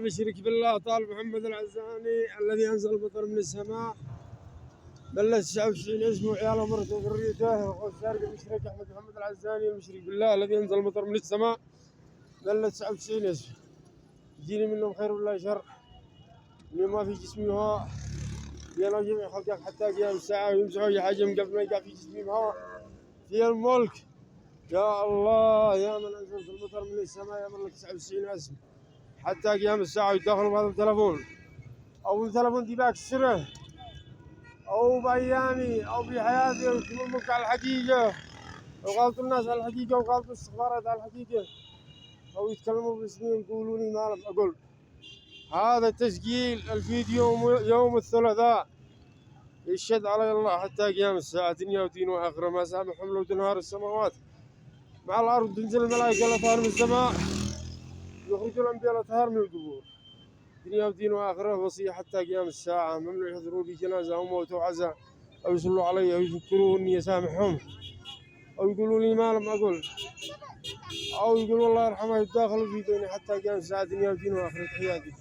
المشرك بالله طال محمد العزاني الذي أنزل المطر من السماء بلش 99 اسمه وعياله ومرته وذريته والسارق المشرك أحمد محمد العزاني المشرك بالله الذي أنزل المطر من السماء بلش 99 اسم يجيني منهم خير ولا شر اللي ما في جسمي هواء بينهم جميع خلقك حتى قيام الساعة ويمسحوا أي حاجة من قبل ما يقع في جسمي هواء في الملك يا الله يا من أنزلت المطر من السماء يا من لك 99 اسم حتى قيام الساعة يتداخلوا بهذا التلفون أو التلفون دي باك السرة أو بأيامي أو بحياتي ويكتبوا الملك على الحقيقة وغلطوا الناس على الحقيقة وغلطوا الاستخبارات على الحقيقة أو يتكلموا باسمي ويقولوا لي ما لم أقول. هذا تسجيل الفيديو يوم الثلاثاء يشهد على الله حتى قيام الساعة دنيا ودين وآخرة ما سامحهم لو تنهار السماوات مع الأرض تنزل الملائكة الأطهار من السماء يخرجوا الأنبياء الأطهار من القبور دنيا ودين وآخرة وصية حتى قيام الساعة ممنوع يحضروا لي جنازة أو موت أو عزاء أو يصلوا علي أو يذكروا إني أسامحهم أو يقولوا لي ما لم أقول أو يقولوا الله يرحمه يتداخلوا في ديني حتى قيام الساعة دنيا ودين وآخرة. حياتي.